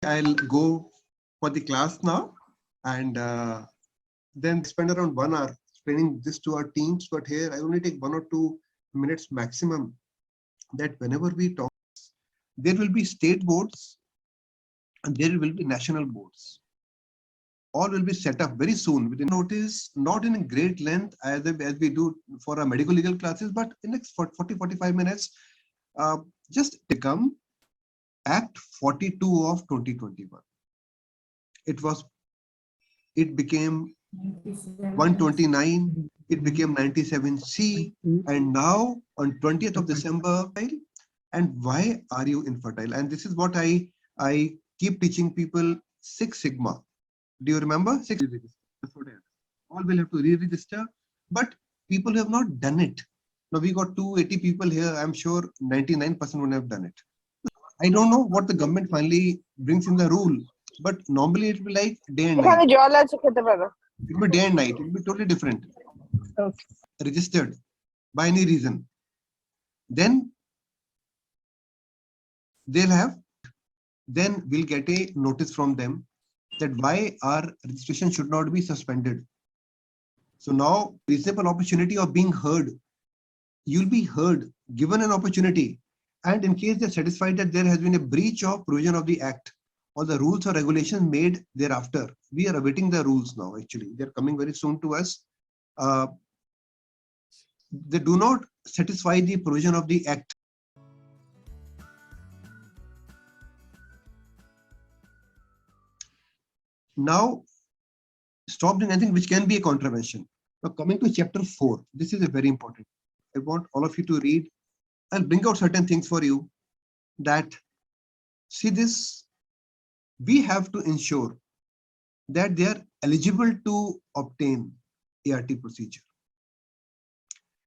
I'll go for the class now and then spend around 1 hour explaining this to our teams. But here I only take 1 or 2 minutes maximum. That whenever we talk, there will be state boards and there will be national boards. All will be set up very soon. Within notice, not in a great length as we do for our medical legal classes, but in next 40-45 minutes, just become Act 42 of 2021. It became 129, it became 97C, and now on 20th of December. And why are you infertile? And this is what I keep teaching people, 6 sigma. Do you remember? 6. That's what I have. All will have to re-register, but people have not done it. Now we got 280 people here. I'm sure 99% would have done it. I don't know what the government finally brings in the rule, but normally it will be like day and night. It will be day and night. It will be totally different. Okay. Registered by any reason. Then we'll get a notice from them that why our registration should not be suspended. So now, reasonable opportunity of being heard. You'll be heard, given an opportunity. And in case they're satisfied that there has been a breach of provision of the Act or the rules or regulations made thereafter, we are awaiting the rules now. Actually, they're coming very soon to us. They do not satisfy the provision of the Act. Now, stop doing anything which can be a contravention. Now, coming to chapter 4, this is a very important. I want all of you to read. I'll bring out certain things for you that, see this, we have to ensure that they are eligible to obtain ART procedure.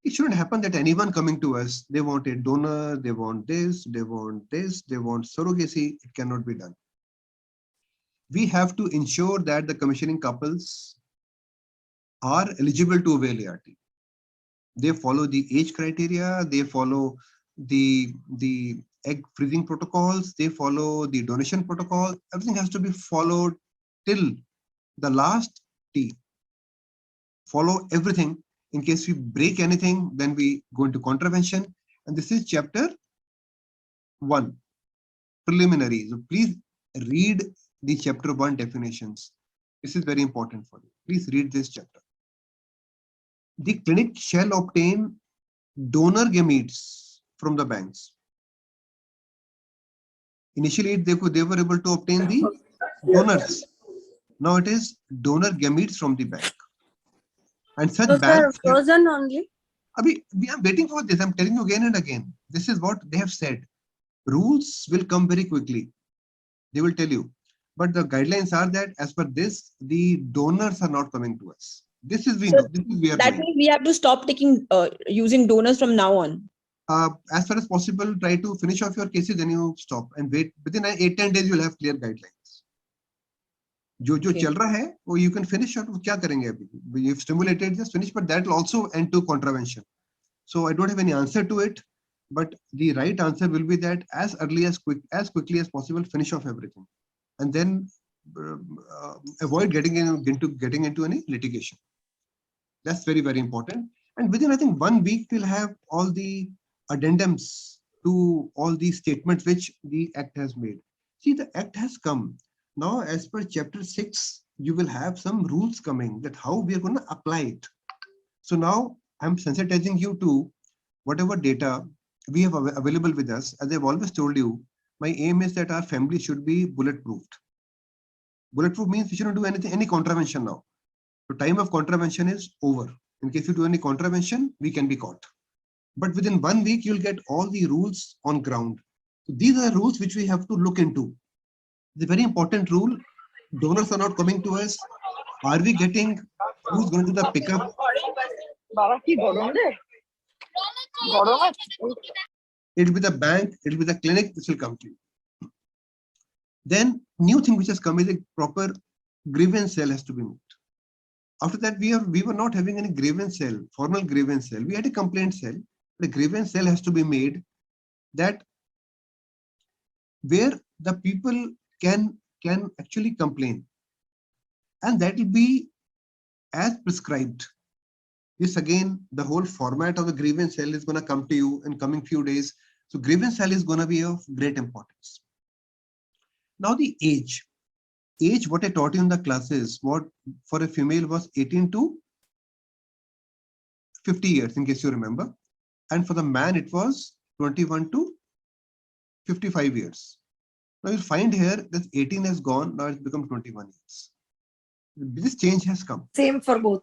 It shouldn't happen that anyone coming to us, they want a donor, they want this, they want this, they want surrogacy. It cannot be done. We have to ensure that the commissioning couples are eligible to avail ART. They follow the age criteria, they follow the egg freezing protocols, they follow the donation protocol. Everything has to be followed till the last T. Follow everything. In case we break anything, then we go into contravention. And this is chapter 1, preliminary. So please read the chapter 1 definitions. This is very important for you. Please read this chapter. The clinic shall obtain donor gametes from the banks. Initially, they were able to obtain the donors. Now it is donor gametes from the bank. And such banks frozen only. We are waiting for this. I'm telling you again and again. This is what they have said. Rules will come very quickly. They will tell you. But the guidelines are that as per this, the donors are not coming to us. This is know. This is where that means we have to stop taking using donors from now on. As far as possible, try to finish off your cases, then you stop and wait. Within 8-10 days, you'll have clear guidelines. जो चल रहा है, वो you can finish और क्या करेंगे अभी? You've stimulated, just finish, but that will also end to contravention. So I don't have any answer to it, but the right answer will be that as quickly as possible, finish off everything, and then avoid getting into any litigation. That's very, very important. And within, I think, 1 week, we'll have all the addendums to all these statements which the Act has made. See, the Act has come. Now, as per chapter 6, you will have some rules coming that how we are going to apply it. So now I'm sensitizing you to whatever data we have available with us. As I've always told you, my aim is that our family should be bulletproofed. Bulletproof means we shouldn't do any contravention now. The time of contravention is over. In case you do any contravention, we can be caught. But within 1 week, you'll get all the rules on ground. So these are rules which we have to look into. The very important rule, donors are not coming to us. Are we getting, who's going to do the pickup? It'll be the bank, it'll be the clinic, this will come to you. Then new thing which has come is a proper grievance cell has to be moved. After that, we were not having any grievance cell, formal grievance cell. We had a complaint cell. The grievance cell has to be made that where the people can can actually complain, and that will be as prescribed. This again, the whole format of the grievance cell is going to come to you in coming few days. So grievance cell is going to be of great importance. Now the age, what I taught you in the classes, what for a female was 18 to 50 years, in case you remember. And for the man, it was 21 to 55 years. Now you'll find here that 18 has gone, now it's become 21 years. This change has come. Same for both.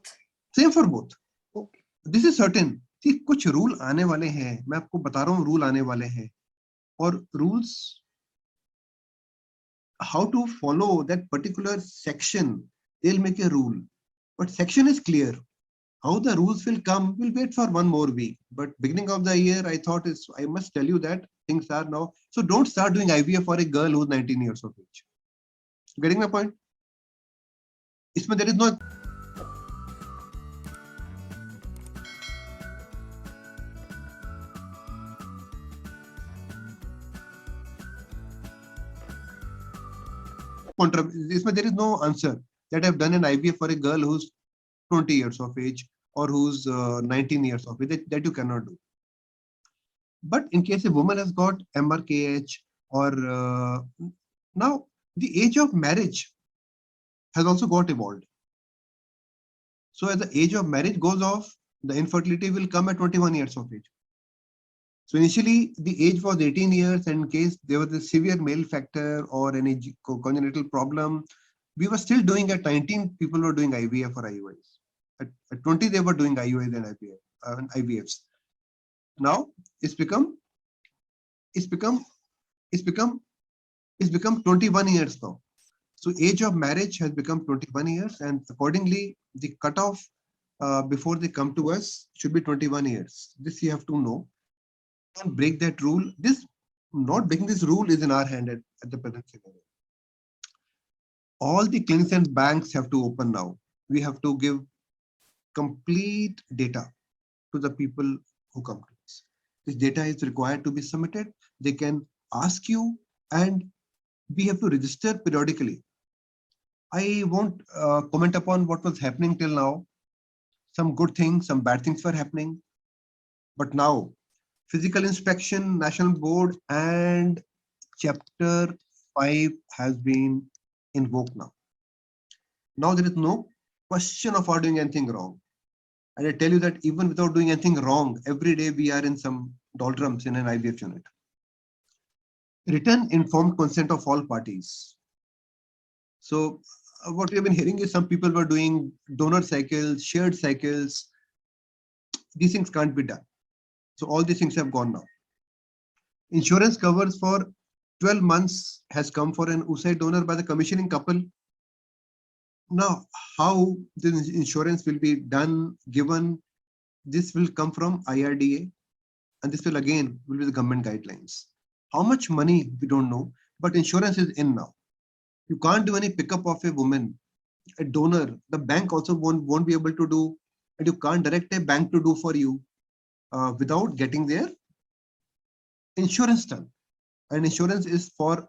Same for both. Okay. This is certain. See, कुछ rule आने वाले हैं. मैं आपको बता रहा हूँ rule आने वाले हैं. और rules, how to follow that particular section, they'll make a rule. But section is clear. How the rules will come, we'll wait for one more week. But beginning of the year, I thought I must tell you that things are now. So don't start doing IVF for a girl who's 19 years of age. Getting my point? Isme there is no. There is no answer that I've done an IVF for a girl who's 20 years of age or who's 19 years of age. That you cannot do. But in case a woman has got MRKH or now the age of marriage has also got evolved. So as the age of marriage goes off, the infertility will come at 21 years of age. So initially the age was 18 years, and in case there was a severe male factor or any congenital problem, we were still doing at 19, people were doing IVF or IUIs. At 20, they were doing IUIs and IVFs. Now it's become 21 years now. So age of marriage has become 21 years, and accordingly, the cutoff before they come to us should be 21 years. This you have to know. Don't break that rule. Not breaking this rule is in our hand at the present scenario. All the clinics and banks have to open now. We have to give complete data to the people who come to us. This data is required to be submitted. They can ask you, and we have to register periodically. I won't comment upon what was happening till now. Some good things, some bad things were happening. But now, physical inspection, national board, and chapter 5 has been invoked now. Now there is no question of our doing anything wrong. And I tell you that even without doing anything wrong, every day we are in some doldrums in an IVF unit. Written informed consent of all parties. So what we have been hearing is some people were doing donor cycles, shared cycles. These things can't be done. So all these things have gone now. Insurance covers for 12 months has come for an oocyte donor by the commissioning couple. Now, how the insurance will be done, given, this will come from IRDA, and this will again be the government guidelines. How much money, we don't know, but insurance is in now. You can't do any pickup of a woman, a donor. The bank also won't be able to do, and you can't direct a bank to do for you without getting their insurance done. And insurance is for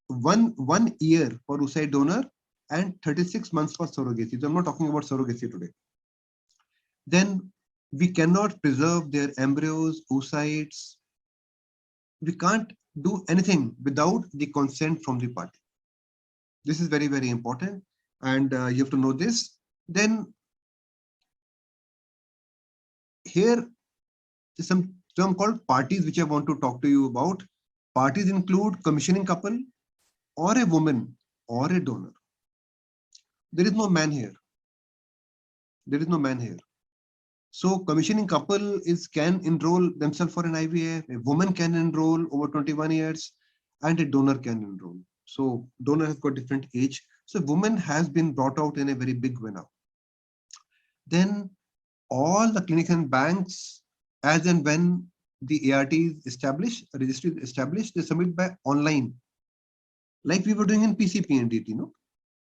one year for oocyte donor and 36 months for surrogacy. So I'm not talking about surrogacy today. Then we cannot preserve their embryos, oocytes. We can't do anything without the consent from the party. This is very, very important, and you have to know this. Then here is some term called parties, which I want to talk to you about. Parties include commissioning couple or a woman or a donor. There is no man here. There is no man here. So commissioning couple can enroll themselves for an IVF. A woman can enroll over 21 years, and a donor can enroll. So donor has got different age. So woman has been brought out in a very big way now. Then all the clinics and banks, as and when the ART is established, registry is established, they submit by online, like we were doing in PCP and DT.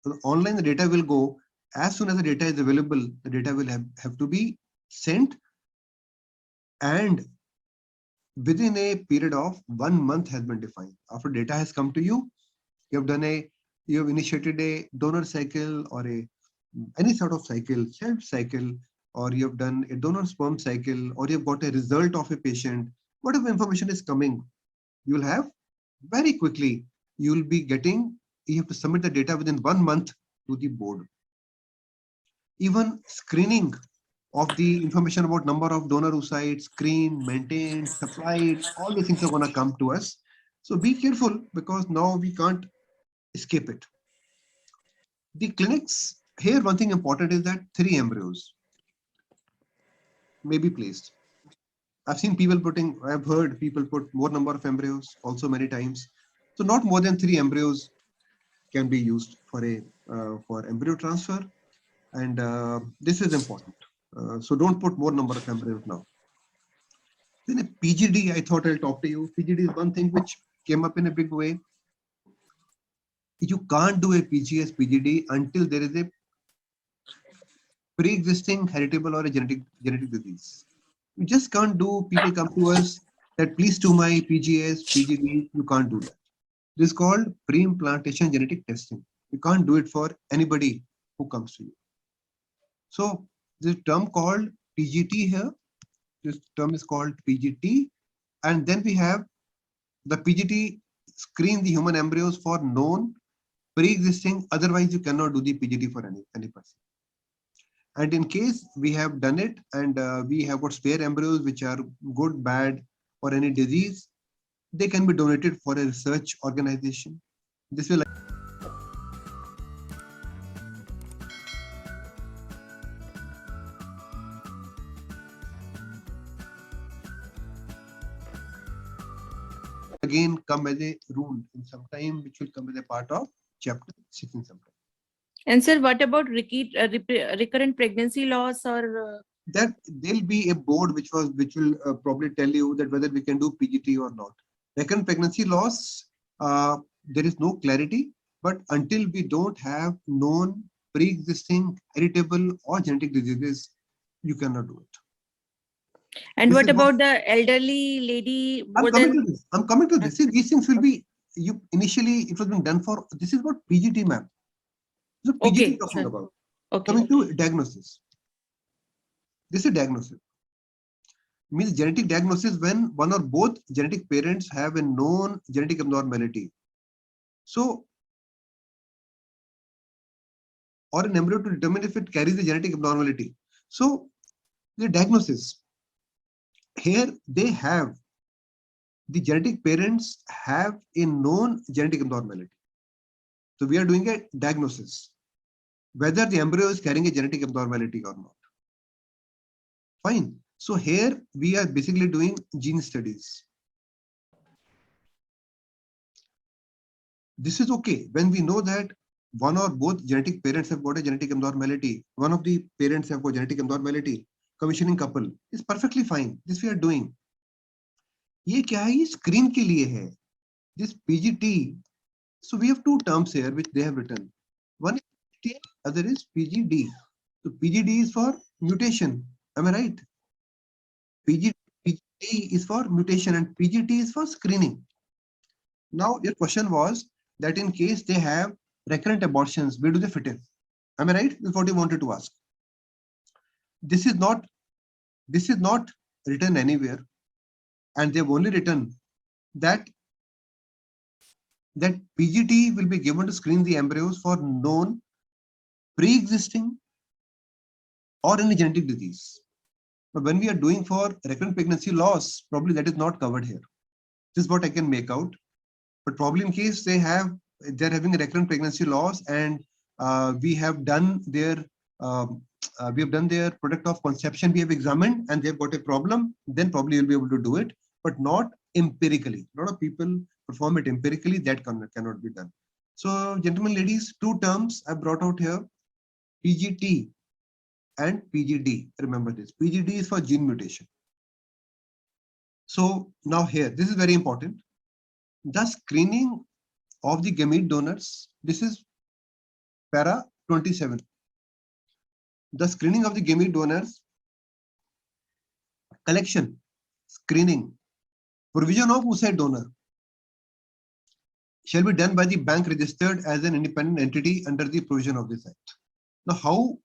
So online, the data will go. As soon as the data is available, the data will have to be sent, and within a period of 1 month has been defined. After data has come to you, you have done a you have initiated a donor cycle or any sort of cycle, self cycle, or you have done a donor sperm cycle, or you have got a result of a patient, whatever information is coming, you will have very quickly, you will be getting, you have to submit the data within 1 month to the board. Even screening of the information about number of donor oocytes, screened, maintained, supplied, all these things are going to come to us. So be careful, because now we can't escape it. The clinics, here one thing important is that 3 embryos may be placed. I've seen people putting, I've heard people put more number of embryos also many times. So not more than 3 embryos can be used for for embryo transfer, and this is important. So don't put more number of embryos now. Then a PGD, I thought I'll talk to you. PGD is one thing which came up in a big way. You can't do a PGS PGD until there is a pre-existing heritable or a genetic disease. You just can't do, people come to us that please do my PGS, PGD, you can't do that. This is called pre-implantation genetic testing. You can't do it for anybody who comes to you. So this term called PGT here, this term is called PGT, and then we have the PGT screen the human embryos for known pre-existing, otherwise you cannot do the PGT for any person. And in case we have done it and we have got spare embryos which are good, bad, or any disease, they can be donated for a research organization. This will again come as a rule in some time, which will come as a part of chapter 6 in some time. And sir, what about recurrent pregnancy loss or? That there'll be a board which will probably tell you that whether we can do PGT or not. Recurrent pregnancy loss, there is no clarity, but until we don't have known pre-existing heritable or genetic diseases, you cannot do it. And what about the elderly lady? I'm coming to this. See, these things will be, initially it was being done for, this is what PGT ma'am. So PGT talking about. Okay. Coming to diagnosis. This is diagnosis. Means genetic diagnosis when one or both genetic parents have a known genetic abnormality. So, or an embryo to determine if it carries a genetic abnormality. So, the diagnosis. Here they have, the genetic parents have a known genetic abnormality. So we are doing a diagnosis, whether the embryo is carrying a genetic abnormality or not. Fine. So here we are basically doing gene studies. This is okay when we know that one or both genetic parents have got a genetic abnormality. One of the parents have got genetic abnormality. Commissioning couple is perfectly fine. This we are doing. ये क्या है? ये screen के लिए है. This PGT. So we have 2 terms here which they have written. One is PGT, other is PGD. So PGD is for mutation. Am I right? PGD is for mutation and PGT is for screening. Now your question was that in case they have recurrent abortions, where do they fit in? Am I right? That's what you wanted to ask. This is not written anywhere, and they've only written that PGT will be given to screen the embryos for known pre-existing or any genetic disease. But when we are doing for recurrent pregnancy loss, probably that is not covered here. This is what I can make out. But probably in case they're having a recurrent pregnancy loss and we have done their product of conception, we have examined and they've got a problem, then probably you'll be able to do it, but not empirically. A lot of people perform it empirically, that cannot be done. So gentlemen, ladies, 2 terms I brought out here, PGT and PGD. Remember this, PGD is for gene mutation. So now here, this is very important. The screening of the gamete donors, this is para 27. The screening of the gamete donors, collection, screening, provision of oocyte donor. shall be done by the bank registered as an independent entity under the provision of this Act. Now, how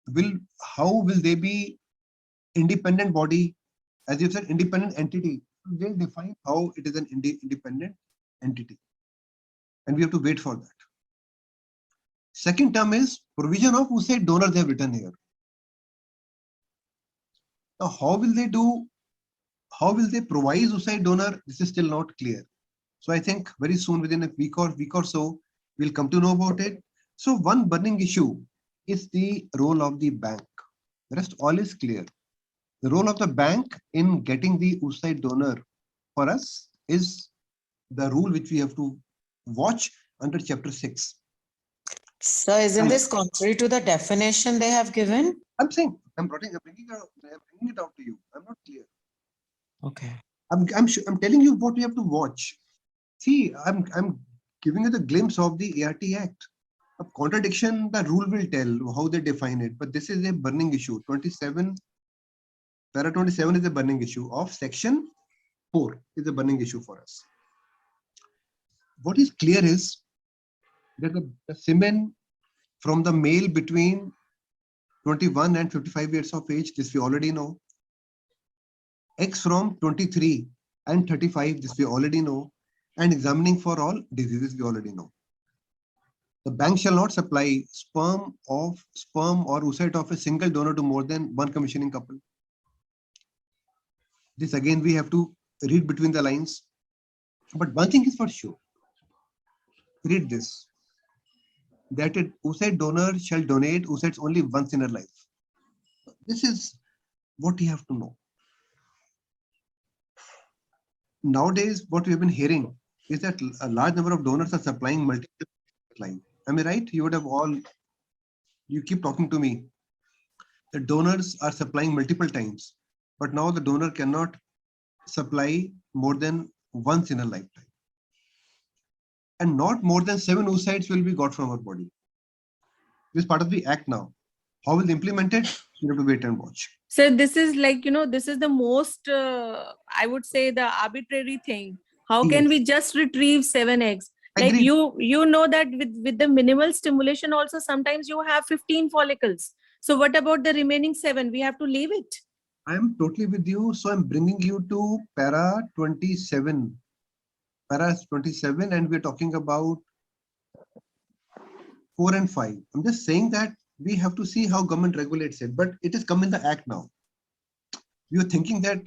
will they be independent body? As you said, independent entity. They define how it is an independent entity, and we have to wait for that. Second term is provision of oocyte donors. They have written here. Now, how will they provide oocyte donor? This is still not clear. So I think very soon, within a week or so, we'll come to know about it. So one burning issue is the role of the bank. The rest all is clear. The role of the bank in getting the oocyte donor for us is the rule which we have to watch under chapter 6. So isn't this contrary to the definition they have given? I'm saying, I'm bringing it out to you. I'm not clear. Okay. I'm telling you what we have to watch. See, I'm giving you the glimpse of the ART Act. A contradiction, the rule will tell how they define it. But this is a burning issue. 27, para 27 is a burning issue of section 4 is a burning issue for us. What is clear is that the semen from the male between 21 and 55 years of age, this we already know. Eggs from 23 and 35, this we already know. And examining for all diseases, we already know. The bank shall not supply sperm or oocyte of a single donor to more than one commissioning couple. This again we have to read between the lines. But one thing is for sure. Read this. That an oocyte donor shall donate oocytes only once in her life. This is what you have to know. Nowadays, what we have been hearing is that a large number of donors are supplying multiple lines. Am I right? You would have all, you keep talking to me. The donors are supplying multiple times, but now the donor cannot supply more than once in a lifetime. And not more than 7 oocytes will be got from our body. This is part of the Act now. How will they implement it? You have to wait and watch. So this is like, this is the most, I would say, the arbitrary thing. How can we just retrieve 7 eggs? Like you know that with the minimal stimulation also, sometimes you have 15 follicles. So what about the remaining 7? We have to leave it. I'm totally with you. So I'm bringing you to para 27. Para 27, and we're talking about 4 and 5. I'm just saying that we have to see how government regulates it, but it has come in the Act now. You're thinking that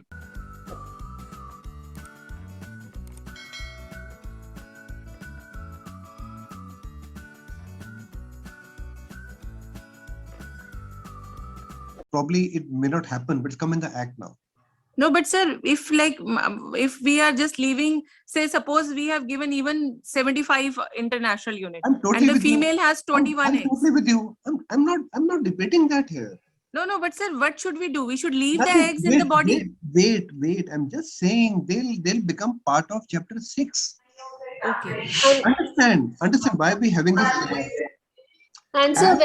probably it may not happen, but it's come in the Act now. No, but sir, if we are just leaving, say, suppose we have given even 75 international units, totally, and the female has 21 eggs. I'm totally with you. I'm not debating that here. No, but sir, what should we do? We should leave the eggs in the body. Wait. I'm just saying they'll become part of chapter 6. Okay. Understand why we're having this. And so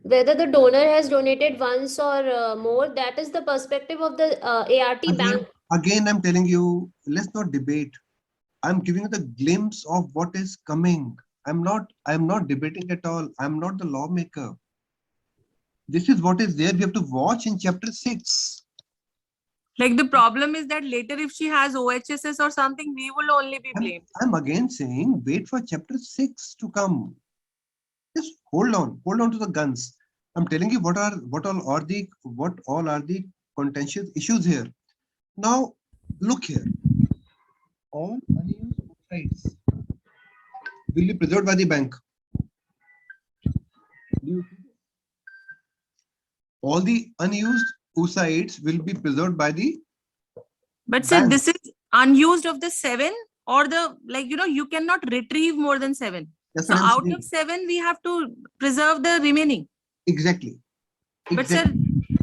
whether the donor has donated once or more, that is the perspective of the ART bank. Again, I'm telling you, let's not debate. I'm giving you the glimpse of what is coming. I'm not debating at all. I'm not the lawmaker. This is what is there. We have to watch in chapter 6. Like the problem is that later if she has OHSS or something, we will only be blamed. I'm again saying, wait for chapter 6 to come. Just hold on to the guns. I'm telling you what all are the contentious issues here. Now, look here. All unused oocytes will be preserved by the bank. All the unused oocytes will be preserved by the But sir, this is unused of the 7 or the, you cannot retrieve more than 7. That's so out of 7, we have to preserve the remaining. Exactly. But sir,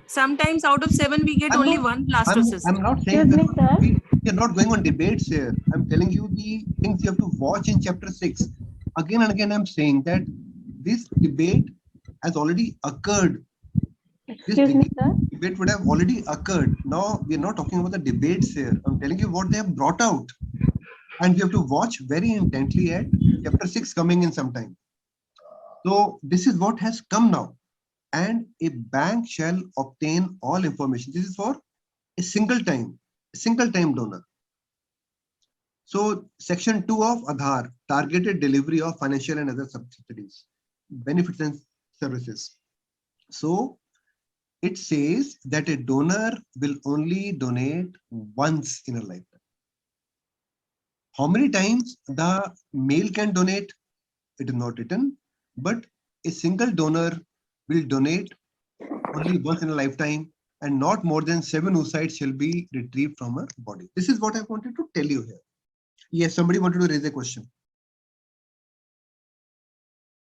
sometimes out of 7, we get only one blastocyst. I'm not saying that we are not going on debates here. I'm telling you the things you have to watch in chapter 6. Again and again, I'm saying that this debate has already occurred. Debate would have already occurred. Now, we're not talking about the debates here. I'm telling you what they have brought out. And we have to watch very intently at chapter 6 coming in some time. So this is what has come now. And a bank shall obtain all information. This is for a single time donor. So section 2 of Aadhaar, targeted delivery of financial and other subsidies, benefits and services. So it says that a donor will only donate once in a lifetime. How many times the male can donate, it is not written, but a single donor will donate only once in a lifetime, and not more than 7 oocytes shall be retrieved from her body. This is what I wanted to tell you here. Yes, somebody wanted to raise a question.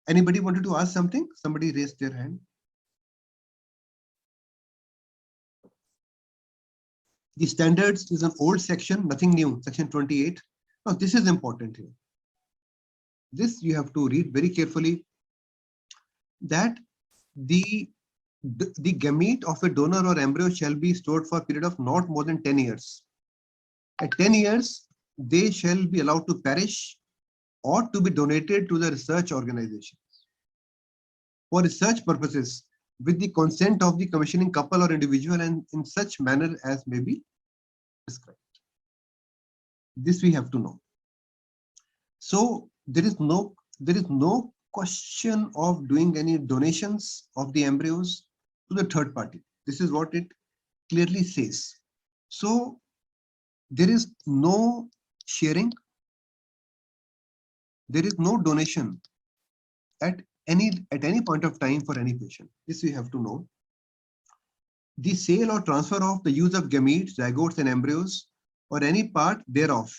Anybody wanted to ask something? Somebody raised their hand. The standards is an old section, nothing new, section 28. Now, this is important here. This you have to read very carefully, that the gamete of a donor or embryo shall be stored for a period of not more than 10 years. At 10 years, they shall be allowed to perish or to be donated to the research organizations for research purposes with the consent of the commissioning couple or individual, and in such manner as may be prescribed. This we have to know. So there is no question of doing any donations of the embryos to the third party. This is what it clearly says. So there is no sharing, there is no donation at any point of time for any patient. This we have to know. The sale or transfer of the use of gametes, zygotes and embryos or any part thereof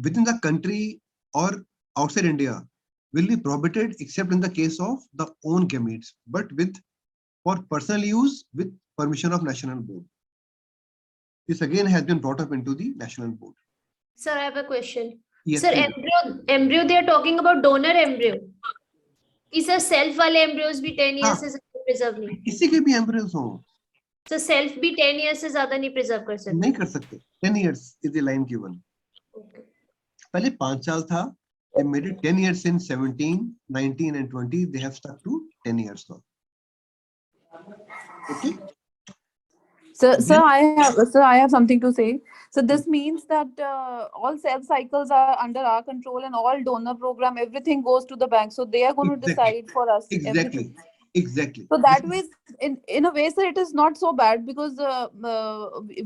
within the country or outside India will be prohibited except in the case of the own gametes, but for personal use with permission of National Board. This again has been brought up into the National Board. Sir, I have a question. Yes, Sir, please. embryo they are talking about donor embryo. Is sir self वाले embryos भी 10 years से ज़्यादा preserve नहीं? किसी के भी embryos हो. So self भी 10 years से ज़्यादा नहीं preserve कर सकते? नहीं कर सकते. 10 years is the line given. Okay. पहले 5 साल था. They made it 10 years in 17, 19 and 20. They have stuck to 10 years now. Okay. So I have something to say. So this means that all cell cycles are under our control, and all donor program, everything goes to the bank. So they are going to decide for us. Exactly. Exactly. So that way, in a way, sir, it is not so bad, because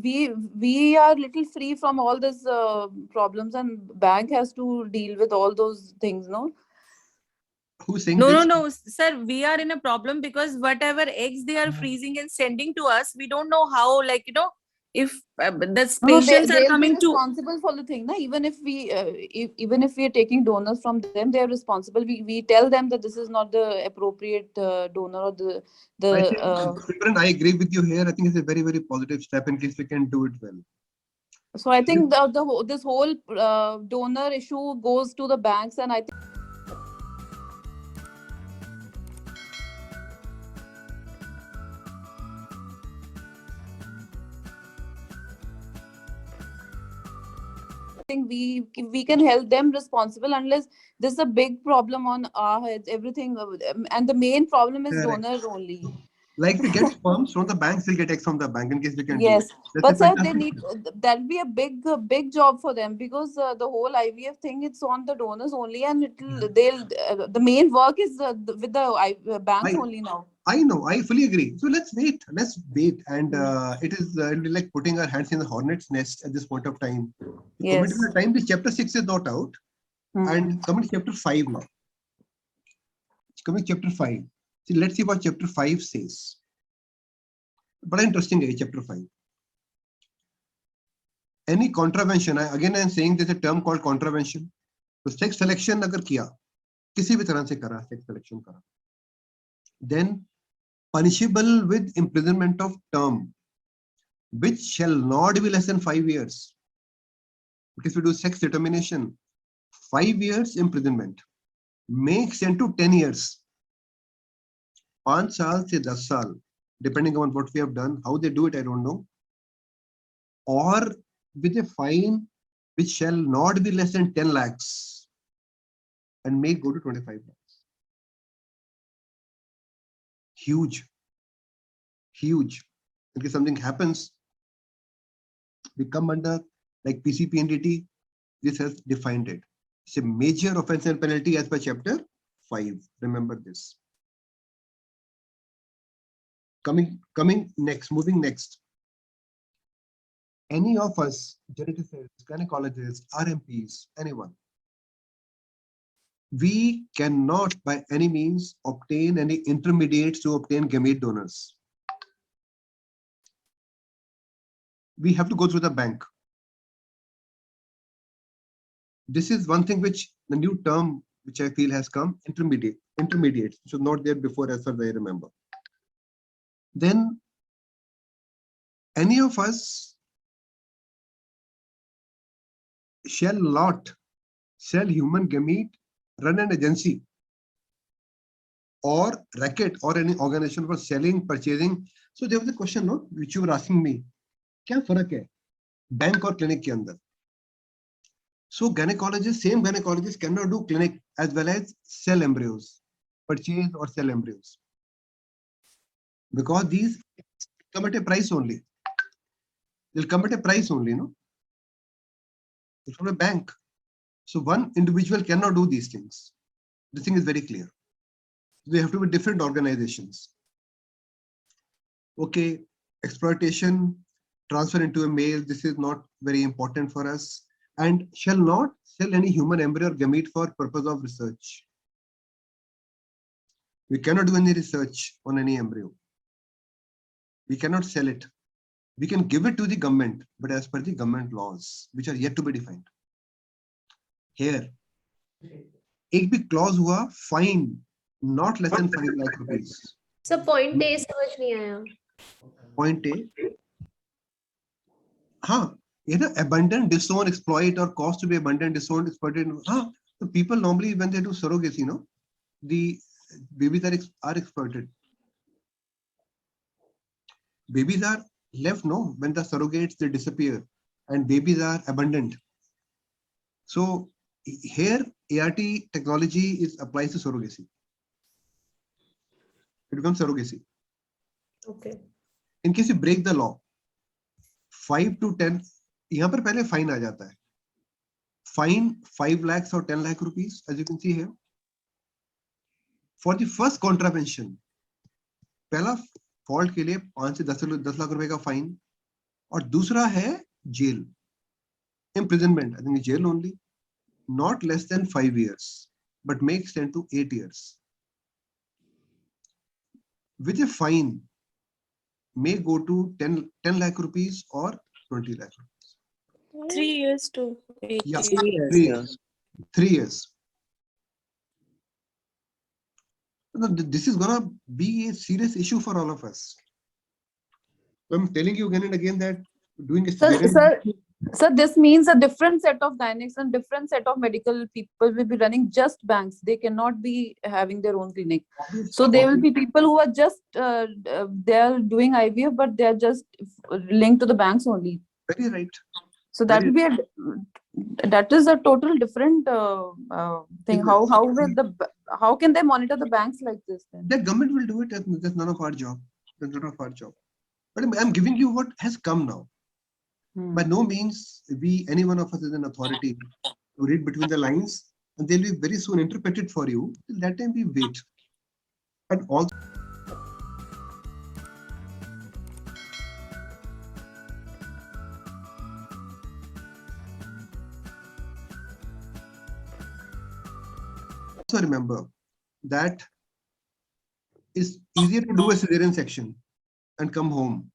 we are little free from all these problems, and bank has to deal with all those things, no? Who's saying No, this? no, sir, we are in a problem because whatever eggs they are freezing and sending to us, we don't know how, like, if the patients are coming to responsible for the thing, na? Even if we are taking donors from them, they are responsible. We tell them that this is not the appropriate donor or the I think, Simran, I agree with you here. I think it's a very, very positive step in case we can do it well. So I think this whole donor issue goes to the banks, and I think we can help them responsible, unless there's a big problem on our heads, everything, and the main problem is donors only. Like we get sperms from the banks, we'll get eggs from the bank in case we can Yes, do it. but sir, they need, that'll be a big job for them, because the whole IVF thing, it's on the donors only, and the main work is with the banks only now. I know, I fully agree. So let's wait, and it'll be like putting our hands in the hornet's nest at this point of time. Yes. Coming to the time, this chapter 6 is not out, and coming to chapter 5 now. Coming to chapter 5. See, let's see what chapter 5 says. But interesting, chapter 5. Any contravention, again I am saying there's a term called contravention. So sex selection agar kiya, kisi bhi tarah se kara, sex selection kara, then punishable with imprisonment of term, which shall not be less than 5 years. Because we do sex determination, 5 years imprisonment, may extend to 10 years. 5 saal se 10 saal, depending on what we have done, how they do it, I don't know. Or with a fine which shall not be less than 10 lakhs and may go to 25 lakhs. Huge. Huge. In case something happens, we come under like PCP and DT. This has defined it. It's a major offense and penalty as per chapter 5. Remember this. Moving next. Any of us, geneticists, gynecologists, RMPs, anyone, we cannot by any means obtain any intermediates to obtain gamete donors. We have to go through the bank. This is one thing which the new term which I feel has come, intermediates, which was not there before as far as I remember. Then any of us shall not sell human gamete, run an agency or racket or any organization for selling, purchasing. So there was a question, no, which you were asking me. क्या फर्क है bank और clinic के अंदर? So gynecologists, same gynecologists cannot do clinic as well as sell embryos, purchase or sell embryos, because these come at a price only. They'll come at a price only, no? It's from a bank. So one individual cannot do these things. This thing is very clear. They have to be different organizations. Okay, exploitation, transfer into a male, this is not very important for us, and shall not sell any human embryo or gamete for purpose of research. We cannot do any research on any embryo. We cannot sell it. We can give it to the government, but as per the government laws, which are yet to be defined. Here, एक भी clause हुआ, fine not less than 5 lakh rupees. So point A समझ नहीं आया. Point A. हाँ, you know, abandon, disown, exploit, or cause to be abandoned, disowned, exploited. हाँ, so people normally when they do surrogacy, you know, the babies are exploited. Babies are left, no, when the surrogates they disappear, and babies are abandoned. So here ART technology applies to surrogacy. It becomes surrogacy. Okay. In case you break the law, 5 to 10, यहाँ पर पहले fine आ जाता है. Fine 5 lakhs or 10 lakh rupees, as you can see here. For the first contravention, पहला fault के लिए 5 से 10 लाख रुपए का फाइन, और दूसरा है jail, imprisonment, I think jail only, not less than 5 years, but may extend to 8 years. With a fine may go to 10 lakh rupees or 20 lakh rupees. 3 years to 8 Yeah, years. 3 years. 3 years. This is gonna be a serious issue for all of us. I'm telling you again and again that doing a Sir, this means a different set of gynacs and different set of medical people will be running just banks. They cannot be having their own clinic. So there will be people who are just they are doing IVF, but they are just linked to the banks only. Very right. So that will be that is a total different thing. How can they monitor the banks like this then? The government will do it. That's none of our job. That's none of our job. But I'm giving you what has come now. By no means any one of us is an authority to read between the lines, and they'll be very soon interpreted for you. Till that time we wait. And also remember that it's easier to do a cesarean section and come home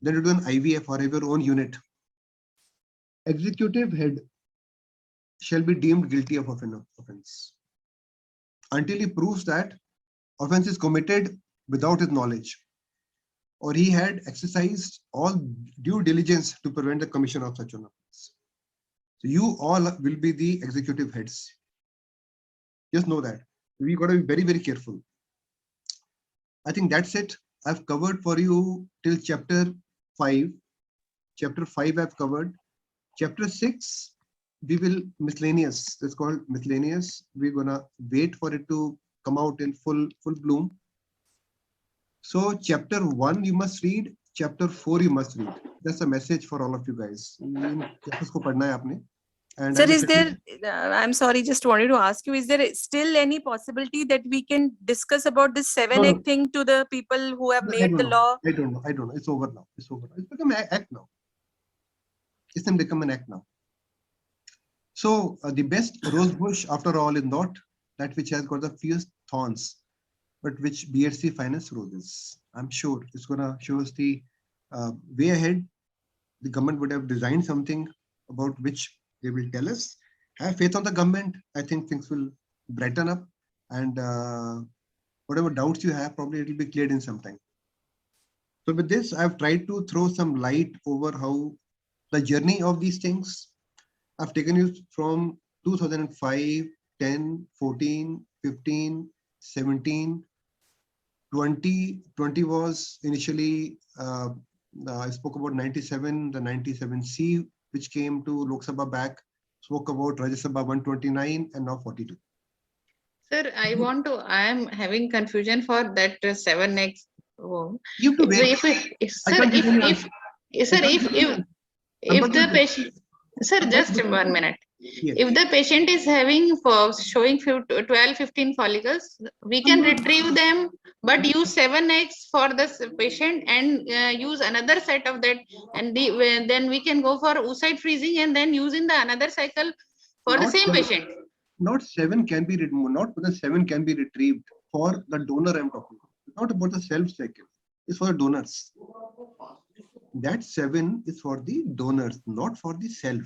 than to do an IVF or have your own unit. Executive head shall be deemed guilty of offense until he proves that offense is committed without his knowledge, or he had exercised all due diligence to prevent the commission of such an offense. So you all will be the executive heads. Just know that. We got to be very, very careful. I think that's it. I've covered for you till chapter 5. Chapter 5 I've covered. Chapter 6, we will miscellaneous. It's called miscellaneous. We're gonna wait for it to come out in full bloom. So chapter 1 you must read. Chapter 4 you must read. That's a message for all of you guys. And Sir, is there, I'm sorry, just wanted to ask you, is there still any possibility that we can discuss about this 7 egg thing to the people who have made the law? I don't know. It's over now. It's over. It's become an act now. It's become an act now. So the best rose bush after all is not that which has got the fewest thorns, but which bears the finest roses. I'm sure it's gonna show us the way ahead. The government would have designed something about which they will tell us. Have faith on the government. I think things will brighten up, and whatever doubts you have, probably it will be cleared in some time. So with this, I've tried to throw some light over how the journey of these things. I've taken you from 2005, 10, 14, 15, 17, 20. 20 was initially, I spoke about 97, the 97C, which came to Lok Sabha back, spoke about Rajya Sabha 129, and now 42. Sir, I am having confusion for that 7x. Oh. You have to wait. If the patient, sir, just 1 minute. Yes. If the patient is having showing 12-15 follicles, we can retrieve them, but use 7x for the patient and use another set of that, and then we can go for oocyte freezing and then use in the another cycle for the same patient. Not 7 can be removed. Not the 7 can be retrieved for the donor. I'm talking about. It's not about the self cycle. It's for the donors. That 7 is for the donors, not for the self.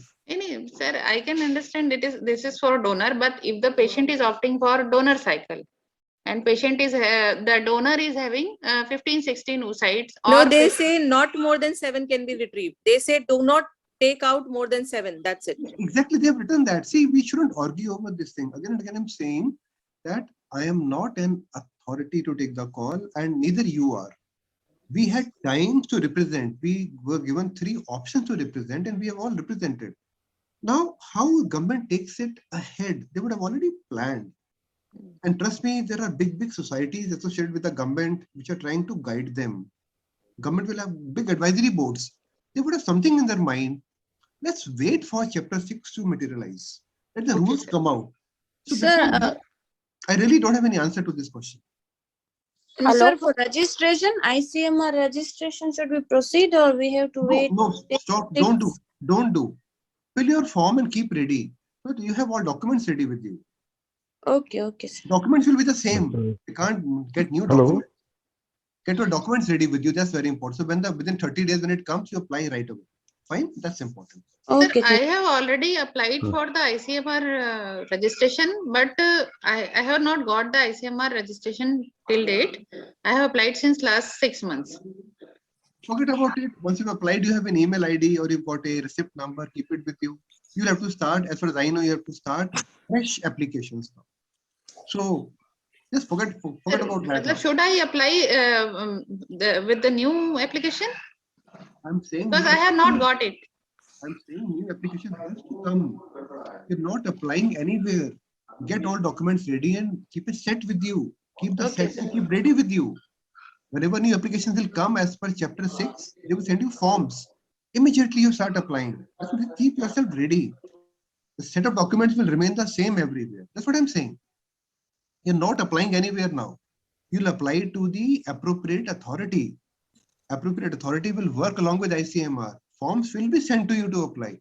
Sir, I can understand this is for donor, but if the patient is opting for donor cycle and patient is the donor is having 15-16 oocytes. No, they say not more than 7 can be retrieved. They say do not take out more than 7. That's it. Exactly, they have written that. See, we shouldn't argue over this thing. Again and again, I'm saying that I am not an authority to take the call, and neither you are. We had times to represent. We were given 3 options to represent, and we have all represented. Now, how government takes it ahead, they would have already planned. And trust me, there are big societies associated with the government which are trying to guide them. Government will have big advisory boards. They would have something in their mind. Let's wait for chapter 6 to materialize. Let the rules come out. So Sir, I really don't have any answer to this question. Sir, for registration, ICMR registration, should we proceed or we have to wait? No, stop. Don't do. Fill your form and keep ready. But you have all documents ready with you. Okay, sir. Documents will be the same. You can't get new documents. Get your documents ready with you. That's very important. So within 30 days when it comes, you apply right away. Fine, that's important. Okay. Sir, I have already applied for the ICMR registration, but I have not got the ICMR registration till date. I have applied since last 6 months. Forget about it. Once you've applied, you have an email ID or you've got a receipt number. Keep it with you. You'll have to start, as far as I know, you have to start fresh applications now. So just forget about that. Should I apply with the new application? I'm saying because I have not got it. I'm saying new application has to come. You're not applying anywhere. Get all documents ready and keep it set with you. Keep the set and keep ready with you. Whenever new applications will come as per chapter 6, they will send you forms. Immediately you start applying. That's what you keep yourself ready. The set of documents will remain the same everywhere. That's what I'm saying. You're not applying anywhere now. You'll apply to the appropriate authority. Appropriate authority will work along with ICMR. Forms will be sent to you to apply.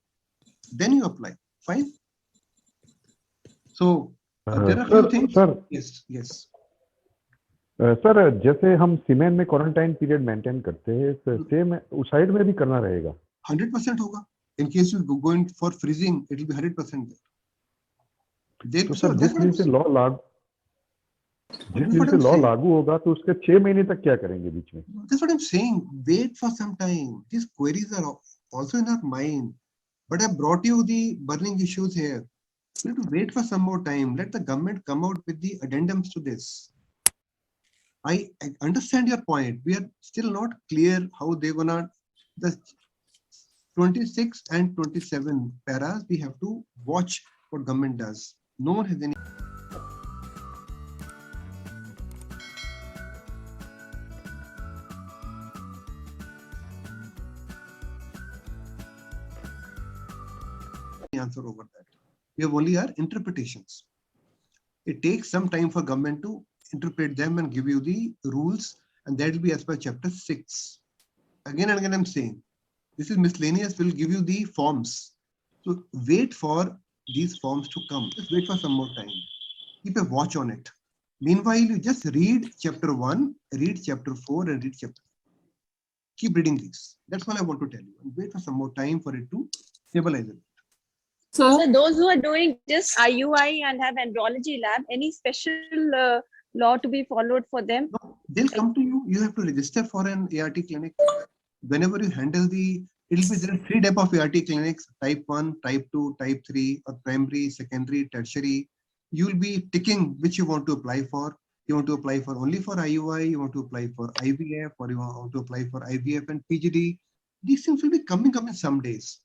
Then you apply. Fine. So there are few things. Sir, yes. Sir जैसे हम सीमेन में quarantine period maintain करते हैं, same उस side में भी करना रहेगा? 100% होगा. In case you go in for freezing, it will be 100% there. तो सर जिस दिन से लॉ लागू होगा तो उसके 6 महीने तक क्या करेंगे बीच में? That's what I'm saying. Wait for some time. These queries are also in our mind, but I brought you the burning issues here. You have to wait for some more time. Let the government come out with the addendums to this. I understand your point. We are still not clear how they're gonna. The 26 and 27 paras, we have to watch what government does. No one has any. Answer over that. We have only our interpretations. It takes some time for government to interpret them and give you the rules, and that will be as per chapter 6. Again and again I'm saying, this is miscellaneous, will give you the forms. So wait for these forms to come. Just wait for some more time. Keep a watch on it. Meanwhile, you just read chapter 1, read chapter 4, and read chapter 5. Keep reading these. That's all I want to tell you. And wait for some more time for it to stabilize it. So those who are doing just IUI and have embryology lab, any special law to be followed for them? No, they'll come to you. You have to register for an ART clinic. Whenever you handle there are 3 types of ART clinics: type 1, type 2, type 3, or primary, secondary, tertiary. You'll be ticking which you want to apply for. You want to apply for only for IUI, you want to apply for IVF, or you want to apply for IVF and PGD. These things will be coming in some days.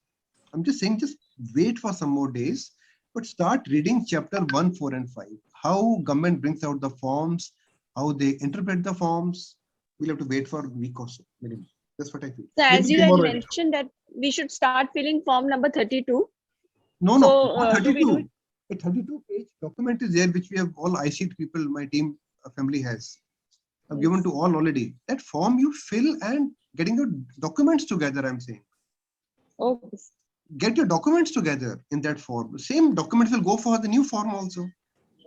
I'm just saying, just wait for some more days, but start reading chapter 1, 4, and 5. How government brings out the forms, how they interpret the forms. We'll have to wait for a week or so. Minimum. That's what I feel. So as you had mentioned that we should start filling form number 32. No, so, no, 32. A 32-page document is there, which we have all IC people, my team, family has. I've given to all already. That form you fill and getting your documents together, I'm saying. Okay. Get your documents together in that form. The same documents will go for the new form also.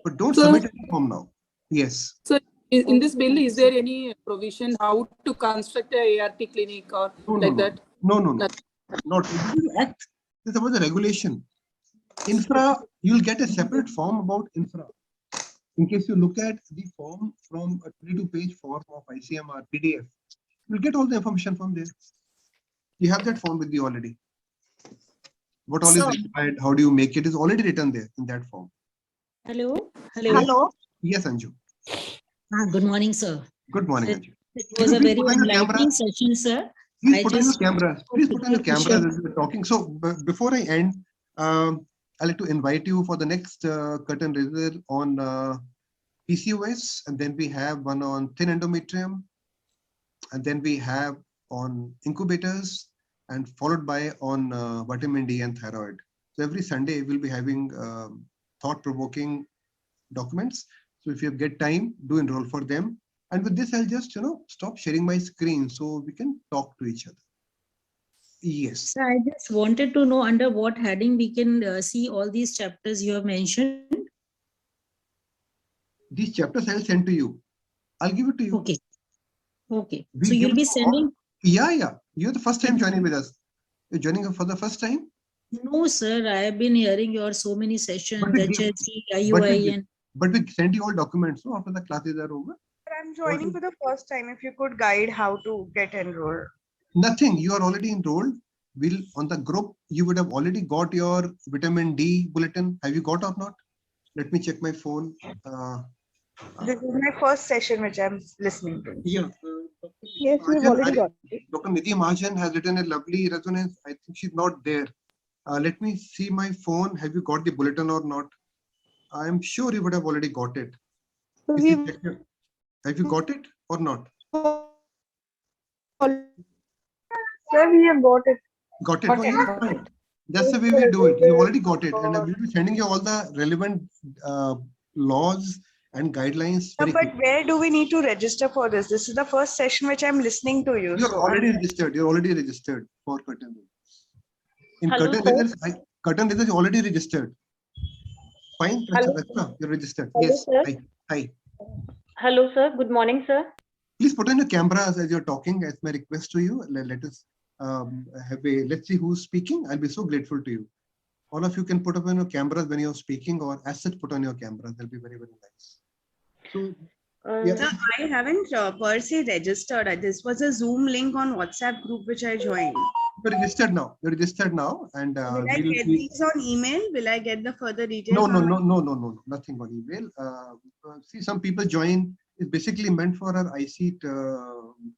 But don't submit any form now. Yes. So in this bill, is there any provision how to construct a ART clinic or that? No. Not. This is act. This is about the regulation. Infra, you'll get a separate form about infra. In case you look at the form from a 32-page form of ICMR PDF, you'll get all the information from there. You have that form with you already. What all is required, how do you make it, is already written there in that form. Hello. Yes, Anju. Good morning, sir. Good morning, Anju. It was a very enlightening session, sir. Please put on your camera. Please put on your camera as we're talking. So before I end, I'd like to invite you for the next curtain raiser on PCOS, and then we have one on thin endometrium, and then we have on incubators, and followed by on vitamin D and thyroid. So every Sunday we'll be having thought-provoking documents. So if you get time, do enroll for them. And with this, I'll just stop sharing my screen so we can talk to each other. Yes. So I just wanted to know under what heading we can see all these chapters you have mentioned. These chapters I'll send to you. I'll give it to you. Okay. Okay. So you'll be sending. Yeah. You're the first time joining with us. You're joining for the first time? No, sir. I have been hearing your so many sessions, HSC, IUI, and. But we send you all documents after the classes are over. I'm joining for the first time. If you could guide how to get enrolled. Nothing. You are already enrolled. Will on the group, you would have already got your vitamin D bulletin. Have you got or not? Let me check my phone. This is my first session which I'm listening to. Yeah. Yes, we've already got it. Dr. Nidhi Mahajan has written a lovely resonance. I think she's not there. Let me see my phone. Have you got the bulletin or not? I'm sure you would have already got it. Have you got it or not? Sir, we have got it. Got it. That's the way we do it. You've already got it. And I will be sending you all the relevant laws and guidelines. But where do we need to register for this? This is the first session which I'm listening to you. You're already registered. You're already registered for curtain raisers. In curtain raisers, you're already registered. Fine. You're registered. Hello, yes. Sir. Hi. Hello, sir. Good morning, sir. Please put on your cameras as you're talking. As my request to you. Let us let's see who's speaking. I'll be so grateful to you. All of you can put up on your cameras when you're speaking, or as such put on your cameras. That'll be very, very nice. So, Sir, I haven't per se registered. This was a Zoom link on WhatsApp group which I joined. You're registered now. You're registered now, and will I get these on email? Will I get the further details? No. Nothing on email. See, some people join. It's basically meant for our IC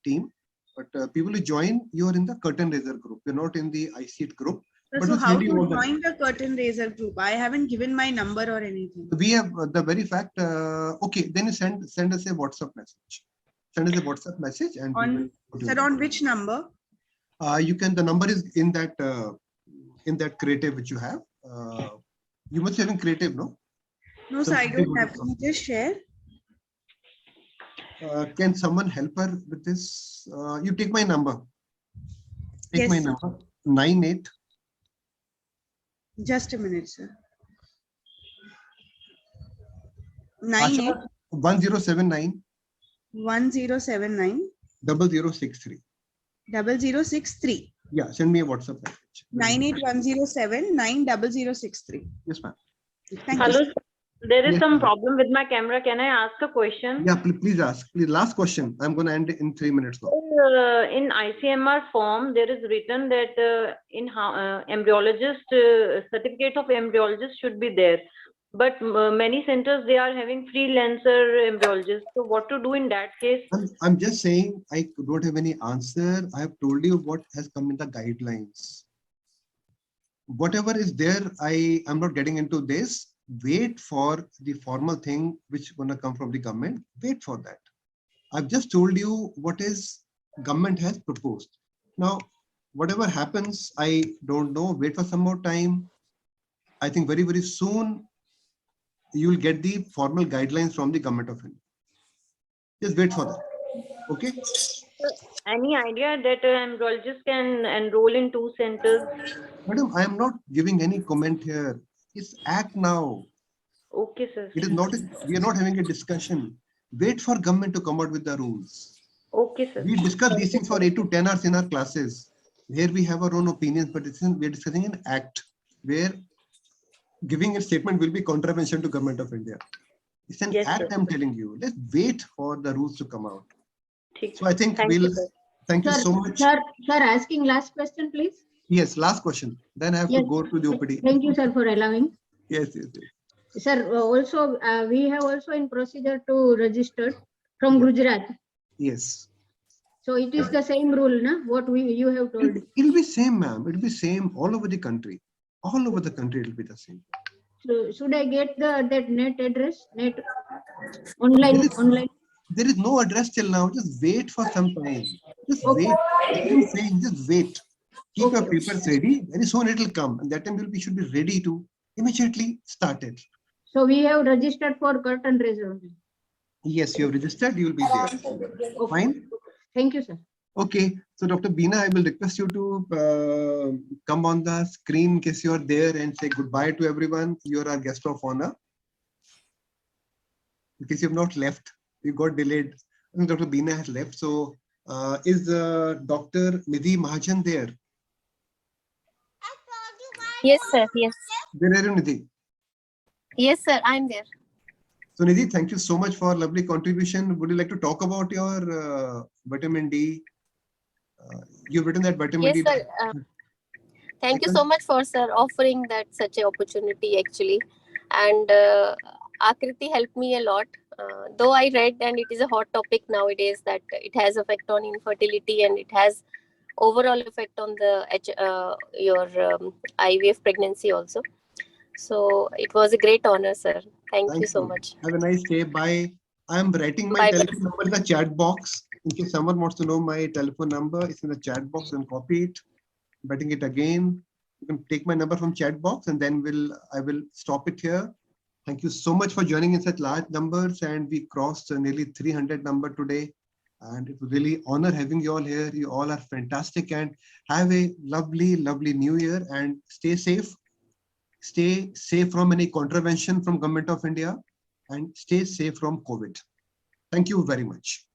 team. But people who join, you are in the curtain raiser group. You're not in the ICIT group. But So we'll how send to you all the- join the curtain raiser group? I haven't given my number or anything. We have the very fact. Okay, then you send us a WhatsApp message. Send us a WhatsApp message and we On, will do sir, it. on which number? You can. The number is in that creative which you have. You must have in creative, no? No, sir, I don't have. Can you just share? Can someone help her with this? You take my number. Take Yes, my sir. number. 98. Just a minute, sir. 98 1079 1079 0063. 0063. Yeah, send me a WhatsApp message. 98107 90063. Yes, ma'am. Thank Hello, you. sir. There is Yes, some ma'am. problem with my camera. Can I ask a question? Yeah, please ask. Please, last question. I'm going to end in 3 minutes now. In ICMR form, there is written that embryologist certificate of embryologist should be there. But many centers, they are having freelancer embryologists. So what to do in that case? I'm just saying I don't have any answer. I have told you what has come in the guidelines. Whatever is there, I'm not getting into this. Wait for the formal thing which is going to come from the government. Wait for that. I've just told you what is government has proposed. Now, whatever happens, I don't know. Wait for some more time. I think very, very soon you will get the formal guidelines from the government of India. Just wait for that. Okay. Any idea that embryologists can enroll in 2 centers? Madam, I am not giving any comment here. It's act now. Okay, sir. It is not. We are not having a discussion. Wait for government to come out with the rules. Okay, sir. We discuss these things for 8 to 10 hours in our classes. Here we have our own opinions, but we are discussing an act where giving a statement will be contravention to government of India. It's an Yes, act. sir. I'm telling you. Let's wait for the rules to come out. Theek. So I think Thank we'll. you, sir. Thank you Sir, so much. Sir, asking last question, please. Yes, last question. Then I have Yes. to go to the OPD. Thank you, sir, for allowing. Yes. Sir, also, we have also in procedure to register from Gujarat. Yes. So it is the same rule, na? What you have told. It'll be same, ma'am. It'll be same all over the country. All over the country, it'll be the same. So should I get that net address, net online? There is no address till now. Just wait for some time. Just wait. I'm saying, just wait. Keep your papers ready. Very soon it will come. And that time we should be ready to immediately start it. So we have registered for curtain raiser. Yes, you have registered. You will be there. Okay. Fine. Thank you, sir. Okay. So Dr. Beena, I will request you to come on the screen in case you are there and say goodbye to everyone. You are our guest of honor. In case you have not left, you got delayed. I think Dr. Beena has left. So is Dr. Nidhi Mahajan there? Yes, sir. Yes. Where are you, Nidhi? Yes, sir. I'm there. So Nidhi, thank you so much for a lovely contribution. Would you like to talk about your vitamin D? You've written that vitamin Yes, D. sir. Thank you so much for sir offering that such an opportunity actually, and Akriti helped me a lot. Though I read and it is a hot topic nowadays that it has effect on infertility and it has overall effect on the your IVF pregnancy also. So it was a great honor, sir. Thank you so much. Have a nice day. Bye. I am writing my Bye. telephone number in the chat box. In case someone wants to know my telephone number, it's in the chat box and copy it. I'm writing it again. You can take my number from chat box and then I will stop it here. Thank you so much for joining in such large numbers, and we crossed nearly 300 number today. And it was really honor having you all here. You all are fantastic and have a lovely, lovely new year and stay safe. Stay safe from any contravention from Government of India and stay safe from COVID. Thank you very much.